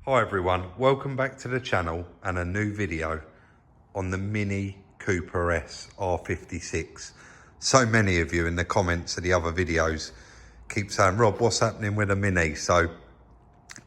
Hi everyone, welcome back to the channel and a new video on the Mini Cooper S R56. So many of you in the comments of the other videos keep saying, Rob, what's happening with the Mini? So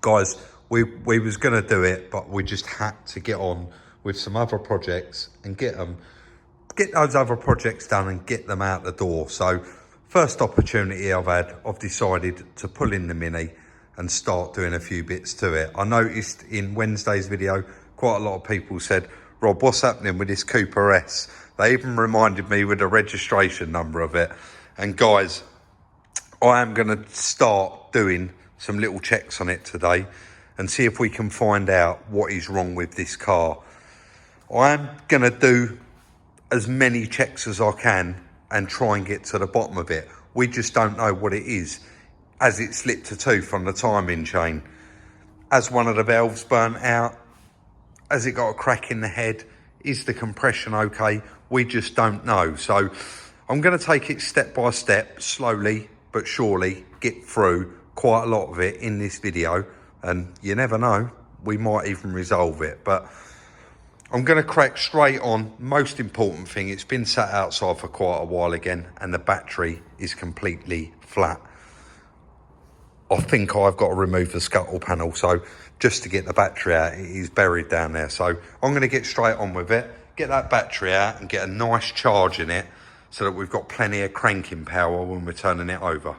guys, we was gonna do it, but we just had to get on with some other projects and get those other projects done and get them out the door. So first opportunity I've had, I've decided to pull in the Mini and start doing a few bits to it. I noticed in Wednesday's video, quite a lot of people said, Rob, what's happening with this Cooper S? They even reminded me with the registration number of it. And guys, I am gonna start doing some little checks on it today and see if we can find out what is wrong with this car. I am gonna do as many checks as I can and try and get to the bottom of it. We just don't know what it is. Has it slipped a tooth on the timing chain? Has one of the valves burnt out? Has it got a crack in the head? Is the compression okay? We just don't know. So I'm going to take it step by step, slowly but surely, get through quite a lot of it in this video. And you never know, we might even resolve it. But I'm going to crack straight on. Most important thing, it's been sat outside for quite a while again and the battery is completely flat. I think I've got to remove the scuttle panel, so just to get the battery out, it is buried down there. So I'm going to get straight on with it, get that battery out and get a nice charge in it so that we've got plenty of cranking power when we're turning it over.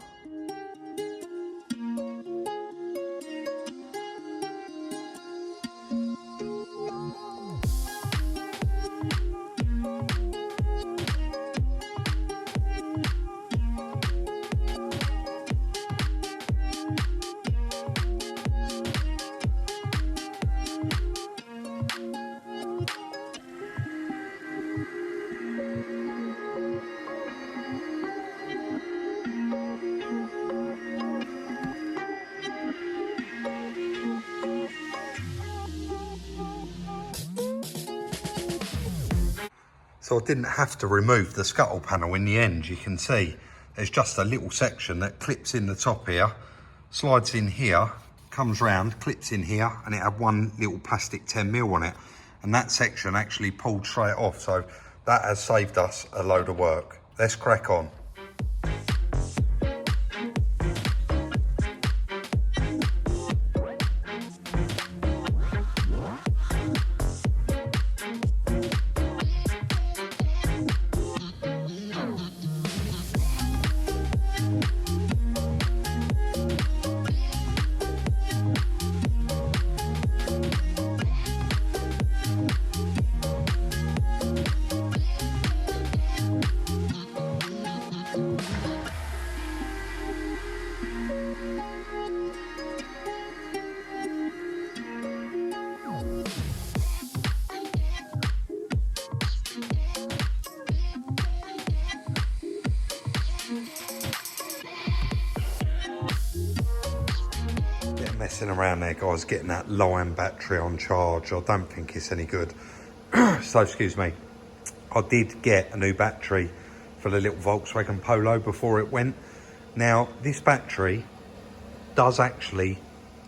So I didn't have to remove the scuttle panel in the end. You can see there's just a little section that clips in the top here, slides in here, comes round, clips in here, and it had one little plastic 10mm on it. And that section actually pulled straight off. So that has saved us a load of work. Let's crack on. Messing around there, guys, getting that line battery on charge. I don't think it's any good. So excuse me, I did get a new battery for the little Volkswagen Polo before it went. Now this battery does actually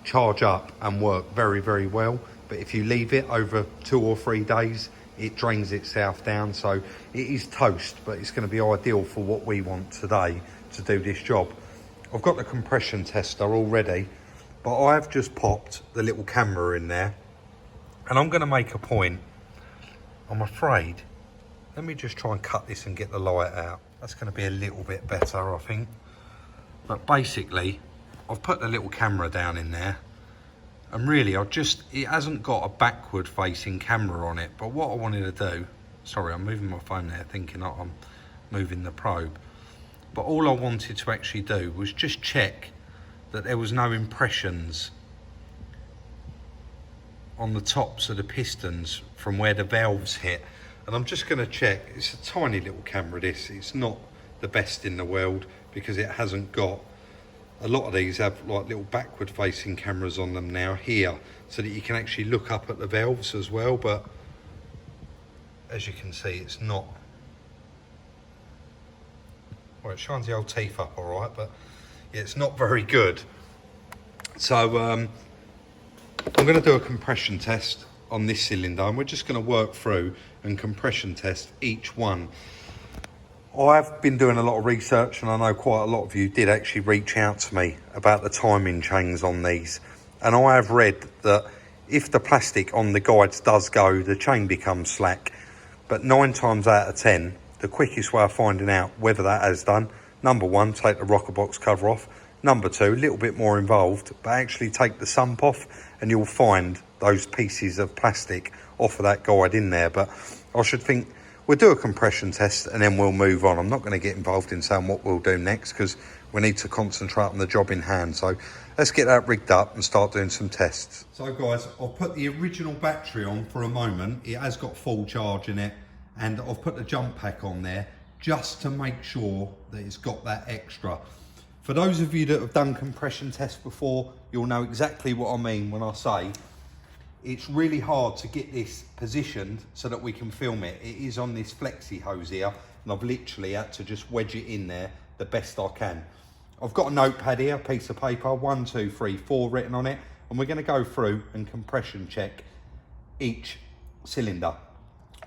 charge up and work very, very well, but if you leave it over 2 or 3 days, it drains itself down. So it is toast, but it's going to be ideal for what we want today to do this job. I've got the compression tester already, but I've just popped the little camera in there and I'm going to make a point. I'm afraid, let me just try and cut this and get the light out. That's going to be a little bit better, I think. But basically, I've put the little camera down in there and really it hasn't got a backward facing camera on it. But what I wanted to do, sorry, I'm moving my phone there thinking I'm moving the probe. But all I wanted to actually do was just check that there was no impressions on the tops of the pistons from where the valves hit. And I'm just going to check. It's a tiny little camera, this. It's not the best in the world because it hasn't got, a lot of these have like little backward facing cameras on them now here, so that you can actually look up at the valves as well. But as you can see, it's not, well, it shines the old teeth up all right, but yeah, it's not very good. So I'm going to do a compression test on this cylinder, and we're just going to work through and compression test each one. I've been doing a lot of research, and I know quite a lot of you did actually reach out to me about the timing chains on these. And I have read that if the plastic on the guides does go, the chain becomes slack. But 9 times out of 10, the quickest way of finding out whether that has done, number one, take the rocker box cover off. Number two, a little bit more involved, but actually take the sump off and you'll find those pieces of plastic off of that guide in there. But I should think we'll do a compression test and then we'll move on. I'm not going to get involved in saying what we'll do next because we need to concentrate on the job in hand. So let's get that rigged up and start doing some tests. So guys, I've put the original battery on for a moment. It has got full charge in it, and I've put the jump pack on there just to make sure that it's got that extra. For those of you that have done compression tests before, you'll know exactly what I mean when I say it's really hard to get this positioned so that we can film it. It is on this flexi hose here, and I've literally had to just wedge it in there the best I can. I've got a notepad here, a piece of paper, 1, 2, 3, 4 written on it, and we're going to go through and compression check each cylinder.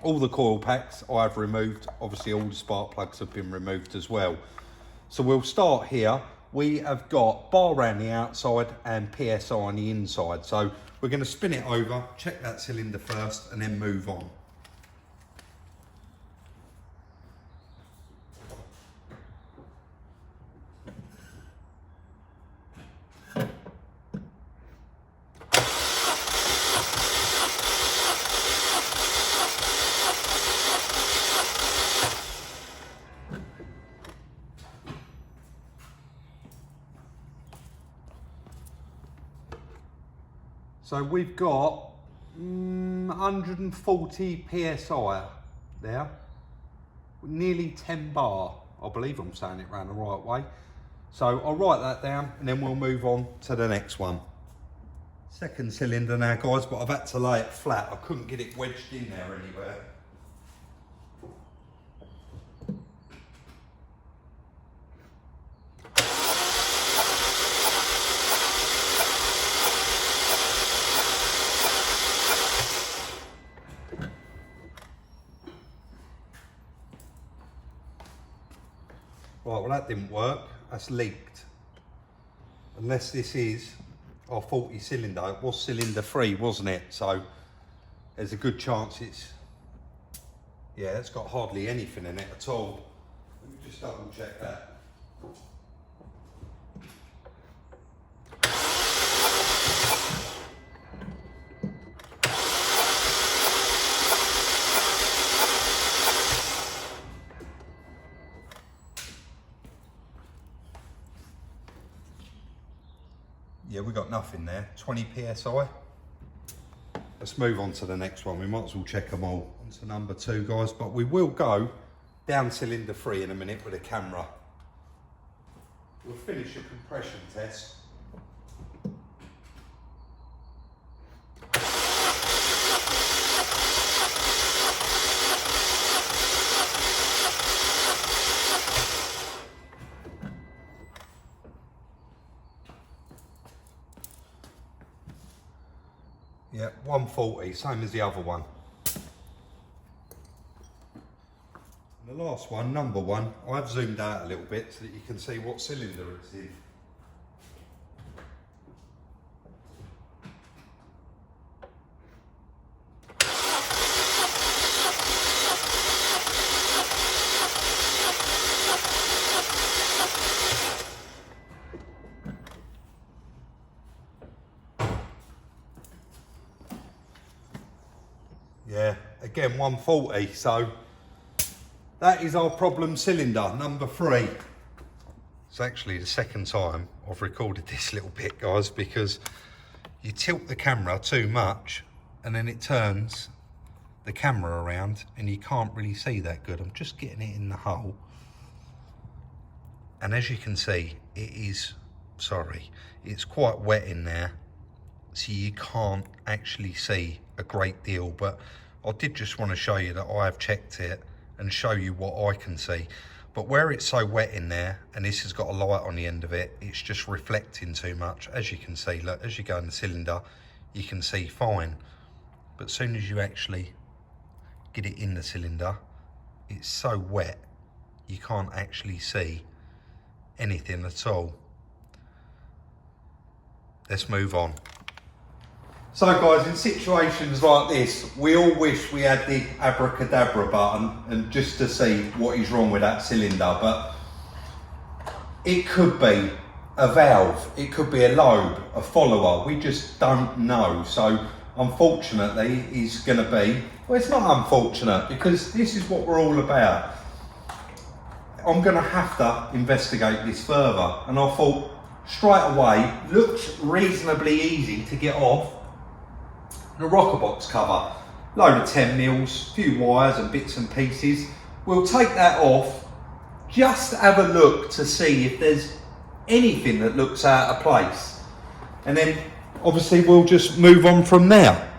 All the coil packs I've removed, obviously all the spark plugs have been removed as well. So we'll start here. We have got bar around the outside and PSI on the inside. So we're going to spin it over, check that cylinder first, and then move on. So we've got 140 PSI there, nearly 10 bar. I believe I'm saying it round the right way. So I'll write that down and then we'll move on to the next one. Second cylinder now guys, but I've had to lay it flat. I couldn't get it wedged in there anywhere. Right, well that didn't work, that's leaked. Unless this is our 40 cylinder. It was cylinder 3, wasn't it? So there's a good chance it's got hardly anything in it at all. Let me just double check that. Yeah, we got nothing there, 20 PSI. Let's move on to the next one. We might as well check them all. On to number 2, guys, but we will go down cylinder 3 in a minute with a camera. We'll finish a compression test. Yeah, 140, same as the other one. And the last one, number 1, I've zoomed out a little bit so that you can see what cylinder it's in. Yeah, again 140, so that is our problem cylinder, number 3. It's actually the second time I've recorded this little bit, guys, because you tilt the camera too much and then it turns the camera around and you can't really see that good. I'm just getting it in the hole. And as you can see, it's quite wet in there. So you can't actually see a great deal, but I did just want to show you that I have checked it and show you what I can see. But where it's so wet in there, and this has got a light on the end of it, it's just reflecting too much. As you can see, look, as you go in the cylinder, you can see fine. But as soon as you actually get it in the cylinder, it's so wet, you can't actually see anything at all. Let's move on. So guys, in situations like this, we all wish we had the abracadabra button and just to see what is wrong with that cylinder, but it could be a valve, it could be a lobe, a follower, we just don't know. So unfortunately, it's going to be, well, it's not unfortunate because this is what we're all about. I'm going to have to investigate this further, and I thought straight away, looks reasonably easy to get off. The rocker box cover, load of 10 mils, few wires and bits and pieces. We'll take that off, just have a look to see if there's anything that looks out of place, and then obviously we'll just move on from there.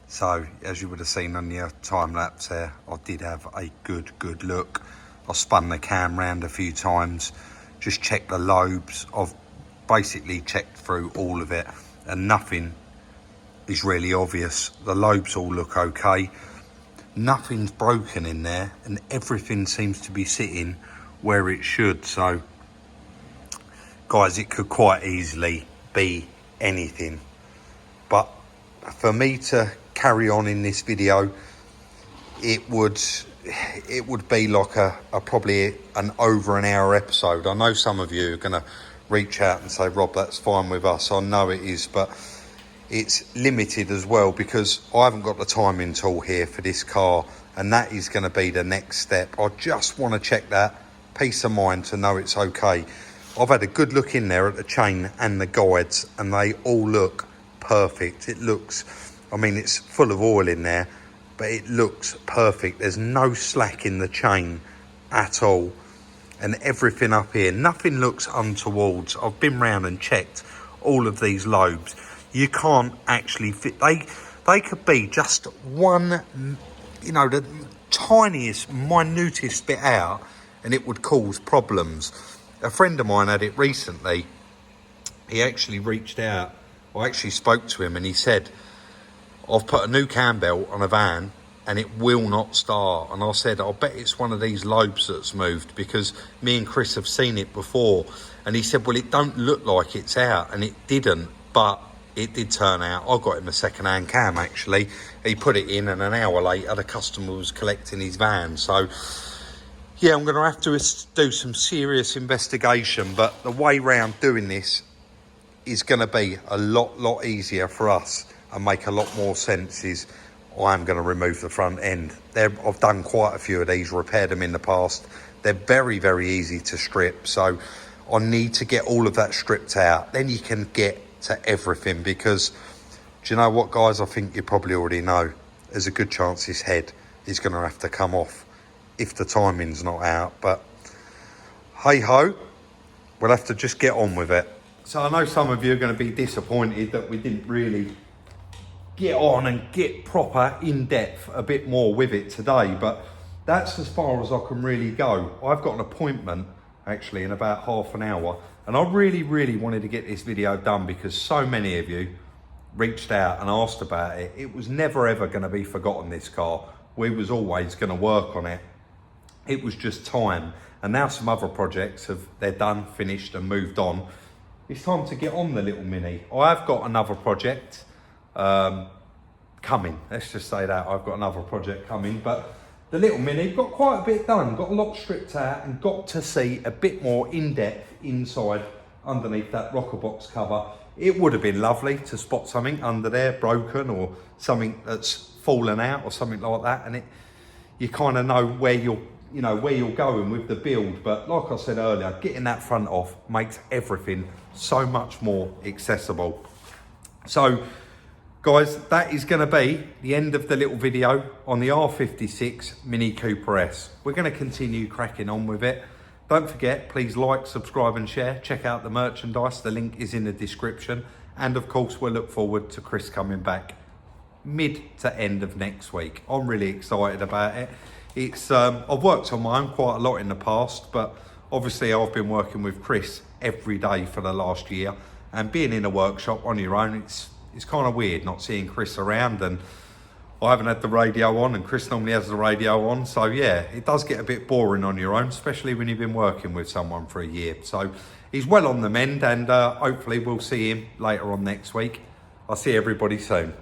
So, as you would have seen on your time lapse there, I did have a good look. I spun the cam round a few times, just checked the lobes. I've basically checked through all of it and nothing is really obvious. The lobes all look okay. Nothing's broken in there and everything seems to be sitting where it should. So, guys, it could quite easily be anything. But for me to carry on in this video, it would be like a probably an over an hour episode. I know some of you are going to reach out and say, Rob, that's fine with us. I know it is, but it's limited as well because I haven't got the timing tool here for this car, and that is going to be the next step. I just want to check that peace of mind to know it's okay. I've had a good look in there at the chain and the guides and they all look perfect. It looks, I mean, it's full of oil in there, but it looks perfect. There's no slack in the chain at all. And everything up here, nothing looks untoward. I've been round and checked all of these lobes. You can't actually fit, they could be just one, you know, the tiniest, minutest bit out and it would cause problems. A friend of mine had it recently. He actually reached out. I actually spoke to him and he said, I've put a new cam belt on a van and it will not start. And I said, I'll bet it's one of these lobes that's moved because me and Chris have seen it before. And he said, well, it don't look like it's out. And it didn't, but it did turn out. I got him a second-hand cam, actually. He put it in and an hour later, the customer was collecting his van. So, yeah, I'm going to have to do some serious investigation. But the way round doing this is going to be a lot easier for us and make a lot more sense. Is I'm going to remove the front end. I've done quite a few of these, repaired them in the past. They're very easy to strip. So I need to get all of that stripped out. Then you can get to everything, because do you know what, guys? I think you probably already know. There's a good chance this head is going to have to come off if the timing's not out. But hey ho, we'll have to just get on with it. So I know some of you are going to be disappointed that we didn't really get on and get proper in depth a bit more with it today, but that's as far as I can really go. I've got an appointment actually in about half an hour. And I really wanted to get this video done because so many of you reached out and asked about it. It was never ever going to be forgotten, this car. We was always going to work on it. It was just time. And now some other projects they're done, finished and moved on. It's time to get on the little Mini. I have got another project coming. Let's just say that I've got another project coming, but the little Mini got quite a bit done, got a lot stripped out and got to see a bit more in-depth inside underneath that rocker box cover. It would have been lovely to spot something under there broken or something that's fallen out or something like that, and you kind of know where you're going with the build. But like I said earlier, getting that front off makes everything so much more accessible. So guys, that is going to be the end of the little video on the R56 Mini Cooper S. We're going to continue cracking on with it. Don't forget, please like, subscribe and share. Check out the merchandise. The link is in the description. And of course, we'll look forward to Chris coming back mid to end of next week. I'm really excited about it. It's I've worked on my own quite a lot in the past, but obviously I've been working with Chris every day for the last year. And being in a workshop on your own, it's kind of weird not seeing Chris around, and I haven't had the radio on and Chris normally has the radio on. So yeah, it does get a bit boring on your own, especially when you've been working with someone for a year. So he's well on the mend, and hopefully we'll see him later on next week. I'll see everybody soon.